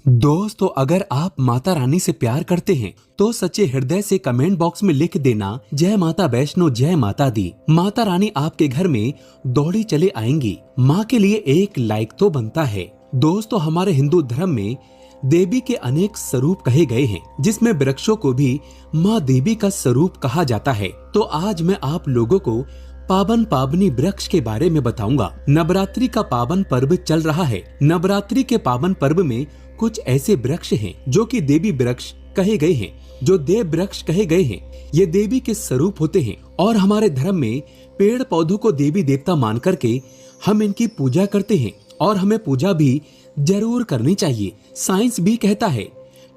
दोस्तों, अगर आप माता रानी से प्यार करते हैं तो सच्चे हृदय से कमेंट बॉक्स में लिख देना जय माता वैष्णो जय माता दी। माता रानी आपके घर में दौड़ी चले आएंगी। माँ के लिए एक लाइक तो बनता है। दोस्तों, हमारे हिंदू धर्म में देवी के अनेक स्वरूप कहे गए हैं, जिसमें वृक्षों को भी माँ देवी का स्वरूप कहा जाता है। तो आज मैं आप लोगों को पावन पावनी वृक्ष के बारे में बताऊंगा। नवरात्रि का पावन पर्व चल रहा है। नवरात्रि के पावन पर्व में कुछ ऐसे वृक्ष हैं जो कि देवी वृक्ष कहे गए हैं, जो देव वृक्ष कहे गए हैं। ये देवी के स्वरूप होते हैं और हमारे धर्म में पेड़ पौधों को देवी देवता मान करके हम इनकी पूजा करते हैं और हमें पूजा भी जरूर करनी चाहिए। साइंस भी कहता है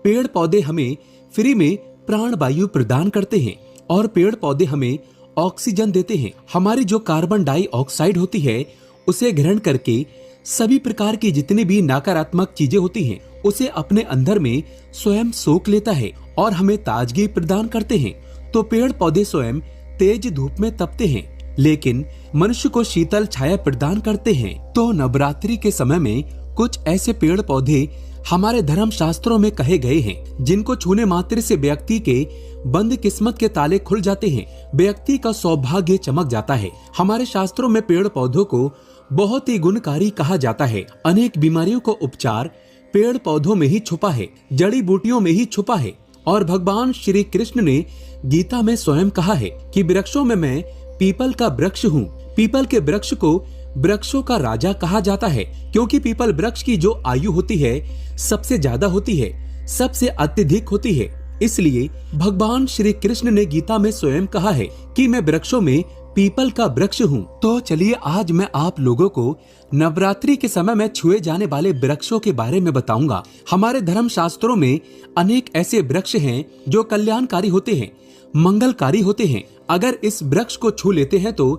पेड़ पौधे हमें फ्री में प्राण वायु प्रदान करते हैं और पेड़ पौधे हमें ऑक्सीजन देते हैं। हमारी जो कार्बन डाइऑक्साइड होती है उसे ग्रहण करके सभी प्रकार की जितनी भी नकारात्मक चीजें होती हैं उसे अपने अंदर में स्वयं सोख लेता है और हमें ताजगी प्रदान करते हैं। तो पेड़ पौधे स्वयं तेज धूप में तपते हैं, लेकिन मनुष्य को शीतल छाया प्रदान करते हैं। तो नवरात्रि के समय में कुछ ऐसे पेड़ पौधे हमारे धर्म शास्त्रों में कहे गए हैं, जिनको छूने मात्र से व्यक्ति के बंद किस्मत के ताले खुल जाते हैं, व्यक्ति का सौभाग्य चमक जाता है। हमारे शास्त्रों में पेड़ पौधों को बहुत ही गुणकारी कहा जाता है। अनेक बीमारियों को उपचार पेड़ पौधों में ही छुपा है, जड़ी बूटियों में ही छुपा है। और भगवान श्री कृष्ण ने गीता में स्वयं कहा है कि वृक्षों में मैं पीपल का वृक्ष हूँ। पीपल के वृक्ष को वृक्षों का राजा कहा जाता है, क्योंकि पीपल वृक्ष की जो आयु होती है सबसे ज्यादा होती है, सबसे अत्यधिक होती है। इसलिए भगवान श्री कृष्ण ने गीता में स्वयं कहा है कि मैं वृक्षों में पीपल का वृक्ष हूँ। तो चलिए आज मैं आप लोगों को नवरात्रि के समय में छुए जाने वाले वृक्षों के बारे में बताऊंगा। हमारे धर्म शास्त्रों में अनेक ऐसे वृक्ष हैं जो कल्याणकारी होते हैं, मंगलकारी होते हैं। अगर इस वृक्ष को छू लेते हैं तो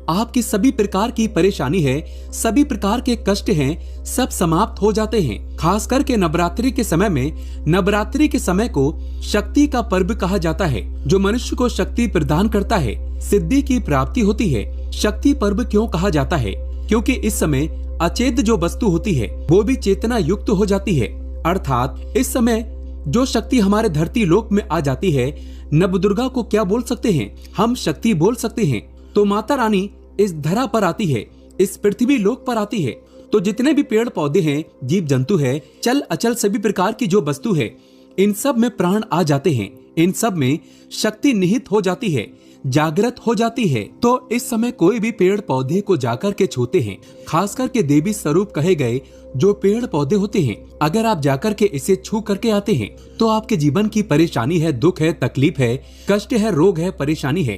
आपकी सभी प्रकार की परेशानी है, सभी प्रकार के कष्ट हैं, सब समाप्त हो जाते हैं। खास करके नवरात्रि के समय में, नवरात्रि के समय को शक्ति का पर्व कहा जाता है, जो मनुष्य को शक्ति प्रदान करता है, सिद्धि की प्राप्ति होती है। शक्ति पर्व क्यों कहा जाता है? क्योंकि इस समय अचेत जो वस्तु होती है वो भी चेतना युक्त हो जाती है। अर्थात इस समय जो शक्ति हमारे धरती लोक में आ जाती है, नवदुर्गा को क्या बोल सकते हैं? हम शक्ति बोल सकते हैं। तो माता रानी इस धरा पर आती है, इस पृथ्वी लोक पर आती है, तो जितने भी पेड़ पौधे हैं, जीव जंतु है, चल अचल सभी प्रकार की जो वस्तु है, इन सब में प्राण आ जाते हैं, इन सब में शक्ति निहित हो जाती है, जागृत हो जाती है। तो इस समय कोई भी पेड़ पौधे को जाकर के छूते हैं, खास करके देवी स्वरूप कहे गए जो पेड़ पौधे होते हैं, अगर आप जाकर के इसे छू करके आते हैं तो आपके जीवन की परेशानी है, दुख है, तकलीफ है, कष्ट है, रोग है, परेशानी है,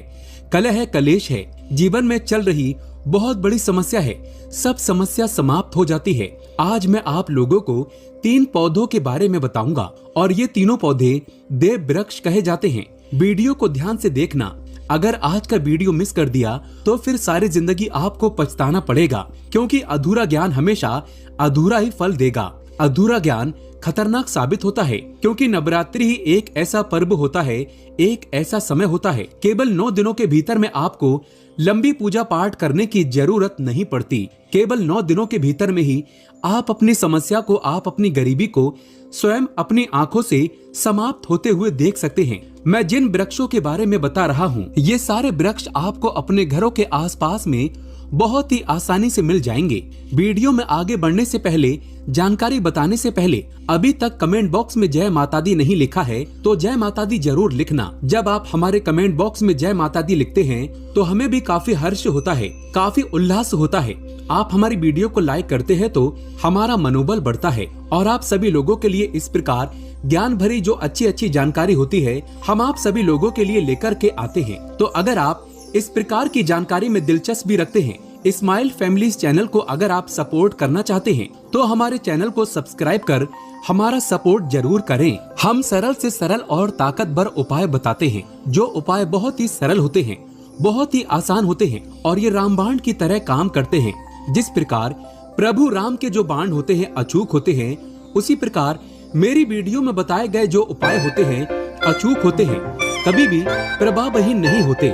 कलह है, कलेश है, जीवन में चल रही बहुत बड़ी समस्या है, सब समस्या समाप्त हो जाती है। आज मैं आप लोगों को 3 पौधों के बारे में बताऊंगा और ये तीनों पौधे देव वृक्ष कहे जाते हैं। वीडियो को ध्यान से देखना। अगर आज का वीडियो मिस कर दिया तो फिर सारी जिंदगी आपको पछताना पड़ेगा, क्योंकि अधूरा ज्ञान हमेशा अधूरा ही फल देगा। अधूरा ज्ञान खतरनाक साबित होता है, क्योंकि नवरात्रि ही एक ऐसा पर्व होता है, एक ऐसा समय होता है, केवल 9 दिनों के भीतर में आपको लंबी पूजा पाठ करने की जरूरत नहीं पड़ती। केवल 9 दिनों के भीतर में ही आप अपनी समस्या को, आप अपनी गरीबी को स्वयं अपनी आंखों से समाप्त होते हुए देख सकते हैं। मैं जिन वृक्षों के बारे में बता रहा हूँ, ये सारे वृक्ष आपको अपने घरों के आसपास में बहुत ही आसानी से मिल जाएंगे। वीडियो में आगे बढ़ने से पहले, जानकारी बताने से पहले, अभी तक कमेंट बॉक्स में जय माता दी नहीं लिखा है तो जय माता दी जरूर लिखना। जब आप हमारे कमेंट बॉक्स में जय माता दी लिखते हैं तो हमें भी काफी हर्ष होता है, काफी उल्लास होता है। आप हमारी वीडियो को लाइक करते हैं तो हमारा मनोबल बढ़ता है और आप सभी लोगों के लिए इस प्रकार ज्ञान भरी जो अच्छी अच्छी जानकारी होती है, हम आप सभी लोगों के लिए लेकर के आते हैं। तो अगर आप इस प्रकार की जानकारी में दिलचस्पी रखते हैं, स्माइल फैमिलीज चैनल को अगर आप सपोर्ट करना चाहते हैं तो हमारे चैनल को सब्सक्राइब कर हमारा सपोर्ट जरूर करें। हम सरल से सरल और ताकतवर उपाय बताते हैं, जो उपाय बहुत ही सरल होते हैं, बहुत ही आसान होते हैं और ये रामबाण की तरह काम करते हैं। जिस प्रकार प्रभु राम के जो बाण होते हैं अचूक होते हैं, उसी प्रकार मेरी वीडियो में बताए गए जो उपाय होते हैं अचूक होते हैं, कभी भी प्रभावहीन नहीं होते।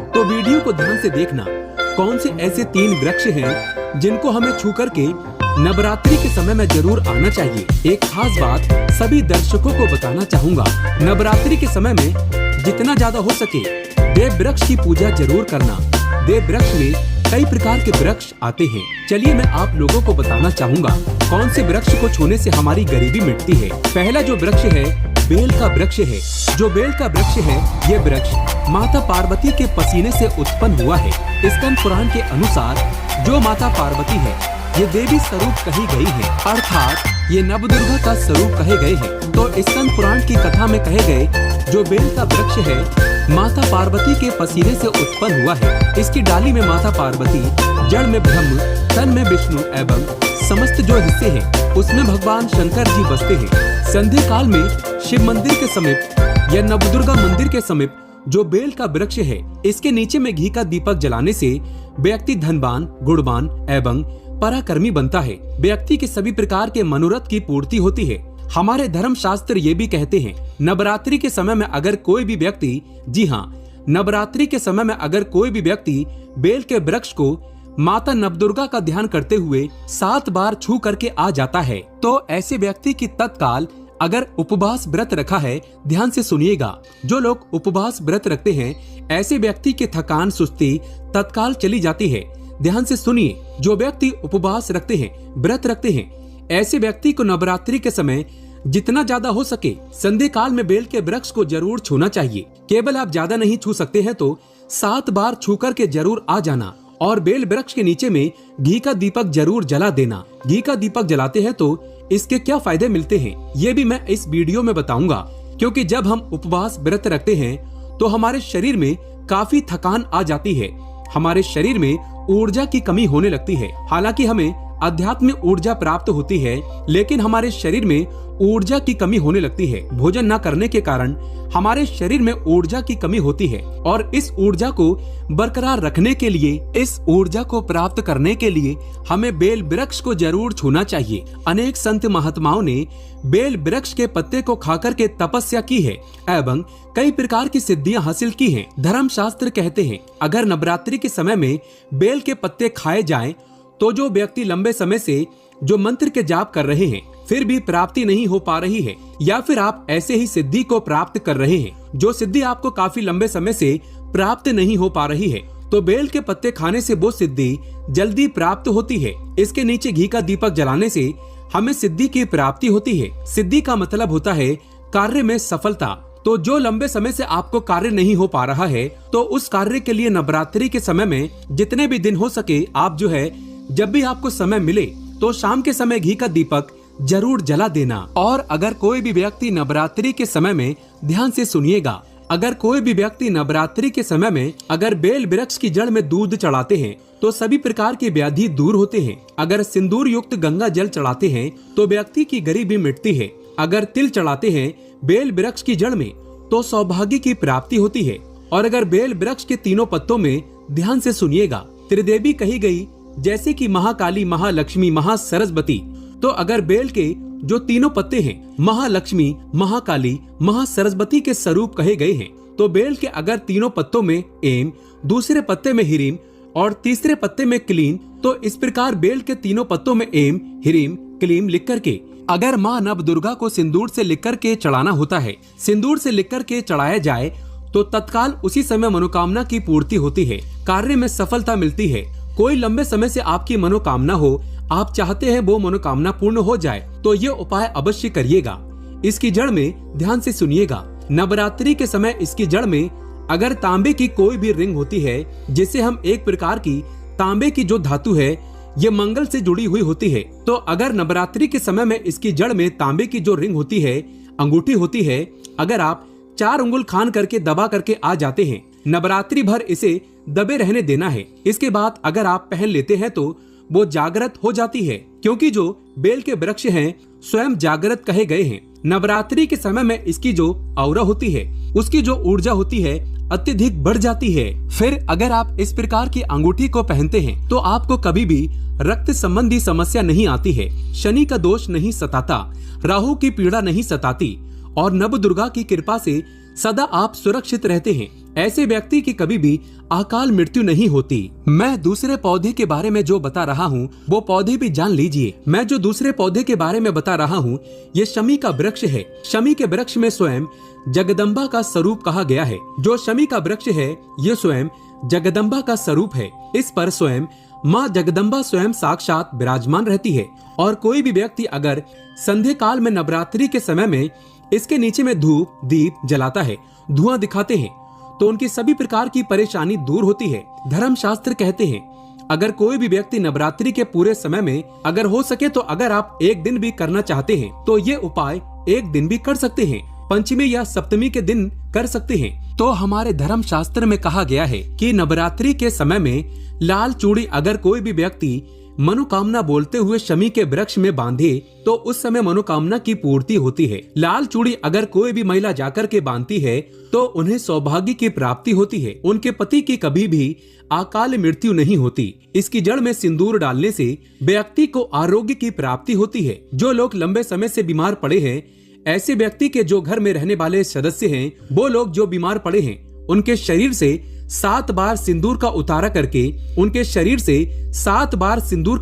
तो वीडियो को ध्यान से देखना। कौन से ऐसे 3 वृक्ष हैं जिनको हमें छू करके नवरात्रि के समय में जरूर आना चाहिए। एक खास बात सभी दर्शकों को बताना चाहूँगा, नवरात्रि के समय में जितना ज्यादा हो सके देव वृक्ष की पूजा जरूर करना। देव वृक्ष में कई प्रकार के वृक्ष आते हैं। चलिए मैं आप लोगों को बताना चाहूँगा कौन से वृक्ष को छूने से हमारी गरीबी मिटती है। पहला जो वृक्ष है बेल का वृक्ष है। जो बेल का वृक्ष है ये वृक्ष माता पार्वती के पसीने से उत्पन्न हुआ है। स्कंद पुराण के अनुसार जो माता पार्वती है ये देवी स्वरूप कही गई है, अर्थात ये नवदुर्गा का स्वरूप कहे गए हैं। तो स्कंद पुराण की कथा में कहे गए जो बेल का वृक्ष है माता पार्वती के पसीने से उत्पन्न हुआ है। इसकी डाली में माता पार्वती, जड़ में ब्रह्म, तन में विष्णु एवं समस्त जो हिस्से हैं उसमें भगवान शंकर जी बसते हैं। संध्या काल में शिव मंदिर के समीप या नवदुर्गा मंदिर के समीप जो बेल का वृक्ष है इसके नीचे में घी का दीपक जलाने से व्यक्ति धनवान, गुणवान एवं पराक्रमी बनता है। व्यक्ति के सभी प्रकार के मनोरथ की पूर्ति होती है। हमारे धर्म शास्त्र ये भी कहते हैं नवरात्रि के समय में अगर कोई भी व्यक्ति, जी हाँ, नवरात्रि के समय में अगर कोई भी व्यक्ति बेल के वृक्ष को माता नवदुर्गा का ध्यान करते हुए 7 बार छू करके आ जाता है तो ऐसे व्यक्ति की तत्काल अगर उपवास व्रत रखा है, ध्यान से सुनिएगा, जो लोग उपवास व्रत रखते हैं ऐसे व्यक्ति की थकान, सुस्ती तत्काल चली जाती है। ध्यान से सुनिए, जो व्यक्ति उपवास रखते हैं, व्रत रखते हैं, ऐसे व्यक्ति को नवरात्रि के समय जितना ज्यादा हो सके संध्या काल में बेल के वृक्ष को जरूर छूना चाहिए। केवल आप ज्यादा नहीं छू सकते हैं तो 7 बार छू करके जरूर आ जाना और बेल वृक्ष के नीचे में घी का दीपक जरूर जला देना। घी का दीपक जलाते हैं तो इसके क्या फायदे मिलते हैं ये भी मैं इस वीडियो में बताऊंगा, क्योंकि जब हम उपवास व्रत रखते हैं तो हमारे शरीर में काफी थकान आ जाती है, हमारे शरीर में ऊर्जा की कमी होने लगती है। हालांकि हमें आध्यात्मिक ऊर्जा प्राप्त होती है लेकिन हमारे शरीर में ऊर्जा की कमी होने लगती है। भोजन न करने के कारण हमारे शरीर में ऊर्जा की कमी होती है और इस ऊर्जा को बरकरार रखने के लिए, इस ऊर्जा को प्राप्त करने के लिए हमें बेल वृक्ष को जरूर छूना चाहिए। अनेक संत महात्माओं ने बेल वृक्ष के पत्ते को खाकर के तपस्या की है एवं कई प्रकार की सिद्धियां हासिल की हैं। धर्म शास्त्र कहते हैं अगर नवरात्रि के समय में बेल के पत्ते खाए जाएं तो जो व्यक्ति लंबे समय से जो मंत्र के जाप कर रहे हैं फिर भी प्राप्ति नहीं हो पा रही है, या फिर आप ऐसे ही सिद्धि को प्राप्त कर रहे हैं जो सिद्धि आपको काफी लंबे समय से प्राप्त नहीं हो पा रही है, तो बेल के पत्ते खाने से वो सिद्धि जल्दी प्राप्त होती है। इसके नीचे घी का दीपक जलाने से हमें सिद्धि की प्राप्ति होती है। सिद्धि का मतलब होता है कार्य में सफलता। तो जो लंबे समय से आपको कार्य नहीं हो पा रहा है तो उस कार्य के लिए नवरात्रि के समय में जितने भी दिन हो सके आप जो है जब भी आपको समय मिले तो शाम के समय घी का दीपक जरूर जला देना। और अगर कोई भी व्यक्ति नवरात्रि के समय में, ध्यान से सुनिएगा, अगर कोई भी व्यक्ति नवरात्रि के समय में अगर बेल वृक्ष की जड़ में दूध चढ़ाते हैं तो सभी प्रकार के व्याधि दूर होते हैं। अगर सिंदूर युक्त गंगा जल चढ़ाते हैं तो व्यक्ति की गरीबी मिटती है। अगर तिल चढ़ाते हैं बेल वृक्ष की जड़ में तो सौभाग्य की प्राप्ति होती है। और अगर बेल वृक्ष के तीनों पत्तों में, ध्यान से सुनिएगा, त्रिदेवी कही गई जैसे कि महाकाली, महालक्ष्मी, महासरस्वती, तो अगर बेल के जो तीनों पत्ते हैं महालक्ष्मी, महाकाली, महासरस्वती के स्वरूप कहे गए हैं तो बेल के अगर तीनों पत्तों में एम, दूसरे पत्ते में हिरीम और तीसरे पत्ते में क्लीन, तो इस प्रकार बेल के तीनों पत्तों में एम, हिरीम, क्लीम लिख करके अगर माँ नवदुर्गा को सिंदूर से लिख करके चढ़ाना होता है, सिंदूर से लिख करके चढ़ाया जाए तो तत्काल उसी समय मनोकामना की पूर्ति होती है, कार्य में सफलता मिलती है। कोई लंबे समय से आपकी मनोकामना हो, आप चाहते हैं वो मनोकामना पूर्ण हो जाए तो ये उपाय अवश्य करिएगा। इसकी जड़ में, ध्यान से सुनिएगा, नवरात्रि के समय इसकी जड़ में अगर तांबे की कोई भी रिंग होती है, जिसे हम एक प्रकार की तांबे की जो धातु है ये मंगल से जुड़ी हुई होती है, तो अगर नवरात्रि के समय में इसकी जड़ में तांबे की जो रिंग होती है, अंगूठी होती है, अगर आप 4 उंगल खान करके दबा करके आ जाते हैं, नवरात्रि भर इसे दबे रहने देना है। इसके बाद अगर आप पहन लेते हैं तो वो जागृत हो जाती है, क्योंकि जो बेल के वृक्ष हैं स्वयं जागृत कहे गए हैं। नवरात्रि के समय में इसकी जो औरा होती है, उसकी जो ऊर्जा होती है अत्यधिक बढ़ जाती है। फिर अगर आप इस प्रकार की अंगूठी को पहनते हैं तो आपको कभी भी रक्त संबंधी समस्या नहीं आती है, शनि का दोष नहीं सताता, राहु की पीड़ा नहीं सताती और नवदुर्गा की कृपा से सदा आप सुरक्षित रहते हैं। ऐसे व्यक्ति की कभी भी अकाल मृत्यु नहीं होती। मैं दूसरे पौधे के बारे में जो बता रहा हूँ वो पौधे भी जान लीजिए। मैं जो दूसरे पौधे के बारे में बता रहा हूँ ये शमी का वृक्ष है। शमी के वृक्ष में स्वयं जगदम्बा का स्वरूप कहा गया है। जो शमी का वृक्ष है ये स्वयं जगदम्बा का स्वरूप है। इस पर स्वयं माँ जगदम्बा स्वयं साक्षात विराजमान रहती है। और कोई भी व्यक्ति अगर संध्या काल में नवरात्रि के समय में इसके नीचे में धूप दीप जलाता है, धुआं दिखाते हैं, तो उनकी सभी प्रकार की परेशानी दूर होती है। धर्मशास्त्र कहते हैं अगर कोई भी व्यक्ति नवरात्रि के पूरे समय में अगर हो सके तो अगर आप एक दिन भी करना चाहते हैं तो ये उपाय एक दिन भी कर सकते हैं, पंचमी या सप्तमी के दिन कर सकते हैं। तो हमारे धर्म शास्त्र में कहा गया है कि नवरात्रि के समय में लाल चूड़ी अगर कोई भी व्यक्ति मनोकामना बोलते हुए शमी के वृक्ष में बांधे तो उस समय मनोकामना की पूर्ति होती है। लाल चूड़ी अगर कोई भी महिला जाकर के बांधती है तो उन्हें सौभाग्य की प्राप्ति होती है। उनके पति की कभी भी अकाल मृत्यु नहीं होती। इसकी जड़ में सिंदूर डालने से व्यक्ति को आरोग्य की प्राप्ति होती है। जो लोग लंबे समय से बीमार पड़े हैं, ऐसे व्यक्ति के जो घर में रहने वाले सदस्य हैं, वो लोग जो बीमार पड़े हैं उनके शरीर से 7 बार सिंदूर का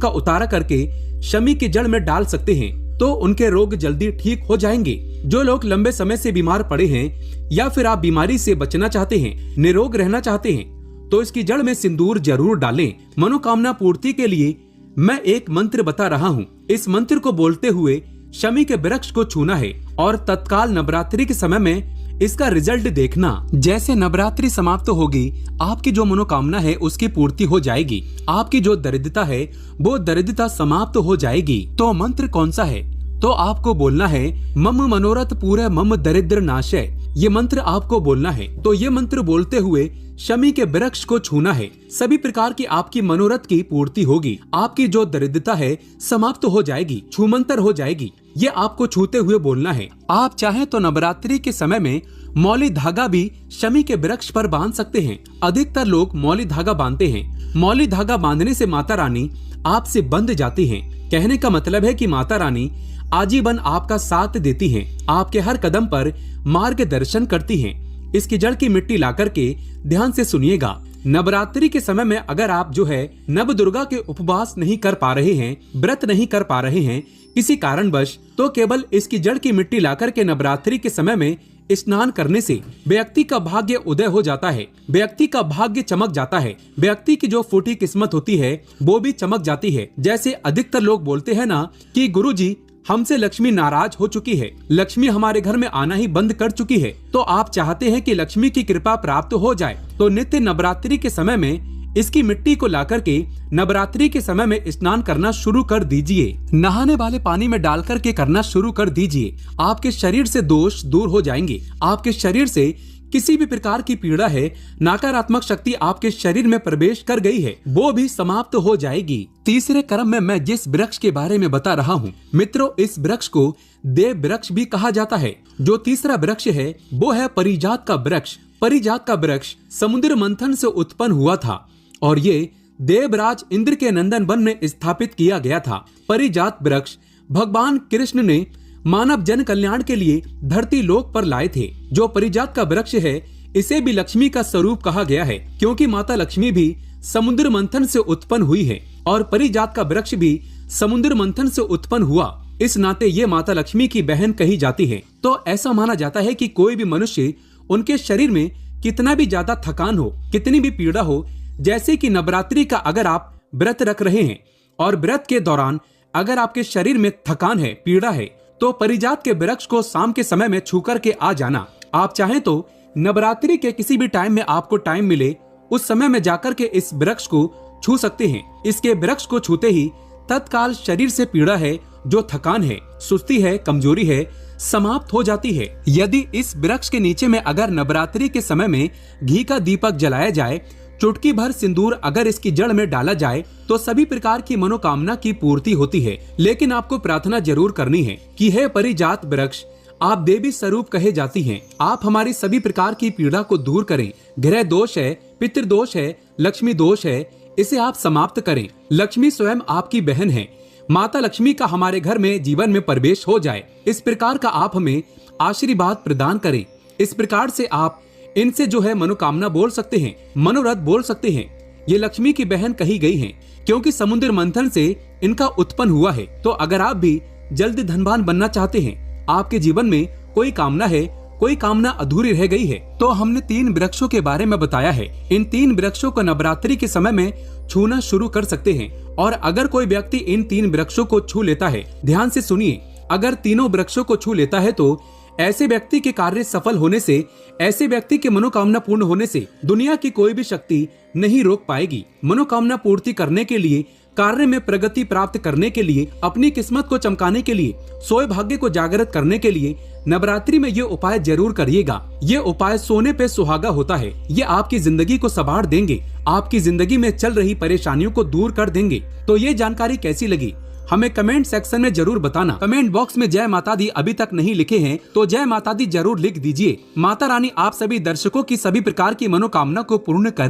उतारा करके शमी की जड़ में डाल सकते हैं तो उनके रोग जल्दी ठीक हो जाएंगे। जो लोग लंबे समय से बीमार पड़े हैं या फिर आप बीमारी से बचना चाहते हैं, निरोग रहना चाहते हैं, तो इसकी जड़ में सिंदूर जरूर डालें। मनोकामना पूर्ति के लिए मैं एक मंत्र बता रहा हूँ। इस मंत्र को बोलते हुए शमी के वृक्ष को छूना है और तत्काल नवरात्रि के समय में इसका रिजल्ट देखना। जैसे नवरात्रि समाप्त होगी आपकी जो मनोकामना है उसकी पूर्ति हो जाएगी। आपकी जो दरिद्रता है वो दरिद्रता समाप्त हो जाएगी। तो मंत्र कौन सा है? तो आपको बोलना है मम मनोरथ पूरे मम दरिद्र नाशय। ये मंत्र आपको बोलना है। तो ये मंत्र बोलते हुए शमी के वृक्ष को छूना है। सभी प्रकार की आपकी मनोरथ की पूर्ति होगी। आपकी जो दरिद्रता है समाप्त हो जाएगी, छूमंतर हो जाएगी। ये आपको छूते हुए बोलना है। आप चाहें तो नवरात्रि के समय में मौली धागा भी शमी के वृक्ष पर बांध सकते हैं। अधिकतर लोग मौली धागा बांधते हैं। मौली धागा बांधने से माता रानी आपसे बंध जाती हैं। कहने का मतलब है कि माता रानी आजीवन आपका साथ देती हैं, आपके हर कदम पर मार्गदर्शन करती हैं। इसकी जड़ की मिट्टी ला करके ध्यान से सुनिएगा। नवरात्रि के समय में अगर आप जो है नव दुर्गा के उपवास नहीं कर पा रहे हैं, व्रत नहीं कर पा रहे हैं किसी कारणवश, तो केवल इसकी जड़ की मिट्टी लाकर के नवरात्रि के समय में स्नान करने से व्यक्ति का भाग्य उदय हो जाता है, व्यक्ति का भाग्य चमक जाता है, व्यक्ति की जो फूटी किस्मत होती है वो भी चमक जाती है। जैसे अधिकतर लोग बोलते हैं ना कि गुरुजी हमसे लक्ष्मी नाराज हो चुकी है, लक्ष्मी हमारे घर में आना ही बंद कर चुकी है। तो आप चाहते हैं कि लक्ष्मी की कृपा प्राप्त हो जाए तो नित्य नवरात्रि के समय में इसकी मिट्टी को लाकर के नवरात्रि के समय में स्नान करना शुरू कर दीजिए। नहाने वाले पानी में डालकर के करना शुरू कर दीजिए। आपके शरीर से दोष दूर हो जाएंगे। आपके शरीर से किसी भी प्रकार की पीड़ा है, नकारात्मक शक्ति आपके शरीर में प्रवेश कर गई है, वो भी समाप्त हो जाएगी। तीसरे क्रम में मैं जिस वृक्ष के बारे में बता रहा हूँ मित्रों, इस वृक्ष को देव वृक्ष भी कहा जाता है। जो तीसरा वृक्ष है वो है परिजात का वृक्ष। परिजात का वृक्ष समुद्र मंथन से उत्पन्न हुआ था और ये देवराज इंद्र के नंदन वन में स्थापित किया गया था। परिजात वृक्ष भगवान कृष्ण ने मानव जन कल्याण के लिए धरती लोक पर लाए थे। जो परिजात का वृक्ष है इसे भी लक्ष्मी का स्वरूप कहा गया है, क्योंकि माता लक्ष्मी भी समुद्र मंथन से उत्पन्न हुई है और परिजात का वृक्ष भी समुद्र मंथन से उत्पन्न हुआ। इस नाते ये माता लक्ष्मी की बहन कही जाती है। तो ऐसा माना जाता है कि कोई भी मनुष्य उनके शरीर में कितना भी ज्यादा थकान हो, कितनी भी पीड़ा हो, जैसे कि नवरात्रि का अगर आप व्रत रख रहे हैं और व्रत के दौरान अगर आपके शरीर में थकान है, पीड़ा है, तो परिजात के वृक्ष को शाम के समय में छू कर के आ जाना। आप चाहें तो नवरात्रि के किसी भी टाइम में आपको टाइम मिले उस समय में जाकर के इस वृक्ष को छू सकते हैं। इसके वृक्ष को छूते ही तत्काल शरीर से पीड़ा है, जो थकान है, सुस्ती है, कमजोरी है, समाप्त हो जाती है। यदि इस वृक्ष के नीचे में अगर नवरात्रि के समय में घी का दीपक जलाया जाए, चुटकी भर सिंदूर अगर इसकी जड़ में डाला जाए तो सभी प्रकार की मनोकामना की पूर्ति होती है। लेकिन आपको प्रार्थना जरूर करनी है कि हे परिजात वृक्ष, आप देवी स्वरूप कहे जाती हैं, आप हमारी सभी प्रकार की पीड़ा को दूर करें। ग्रह दोष है, पितृ दोष है, लक्ष्मी दोष है, इसे आप समाप्त करें। लक्ष्मी स्वयं आपकी बहन है। माता लक्ष्मी का हमारे घर में जीवन में प्रवेश हो जाए, इस प्रकार का आप हमें आशीर्वाद प्रदान करें। इस प्रकार से आप इनसे जो है मनोकामना बोल सकते हैं, मनोरथ बोल सकते हैं। ये लक्ष्मी की बहन कही गई हैं, क्योंकि समुद्र मंथन से इनका उत्पन्न हुआ है। तो अगर आप भी जल्दी धनवान बनना चाहते हैं, आपके जीवन में कोई कामना है, कोई कामना अधूरी रह गई है, तो हमने 3 वृक्षों के बारे में बताया है। इन 3 वृक्षों को नवरात्रि के समय में छूना शुरू कर सकते हैं। और अगर कोई व्यक्ति इन 3 वृक्षों को छू लेता है, ध्यान से सुनिए, अगर तीनों वृक्षों को छू लेता है तो ऐसे व्यक्ति के कार्य सफल होने से, ऐसे व्यक्ति के मनोकामना पूर्ण होने से दुनिया की कोई भी शक्ति नहीं रोक पाएगी। मनोकामना पूर्ति करने के लिए, कार्य में प्रगति प्राप्त करने के लिए, अपनी किस्मत को चमकाने के लिए, सौभाग्य को जागृत करने के लिए नवरात्रि में ये उपाय जरूर करिएगा। ये उपाय सोने पे सुहागा होता है। ये आपकी जिंदगी को संवार देंगे, आपकी जिंदगी में चल रही परेशानियों को दूर कर देंगे। तो ये जानकारी कैसी लगी हमें कमेंट सेक्शन में जरूर बताना। कमेंट बॉक्स में जय माता दी अभी तक नहीं लिखे हैं तो जय माता दी जरूर लिख दीजिए। माता रानी आप सभी दर्शकों की सभी प्रकार की मनोकामना को पूर्ण करे।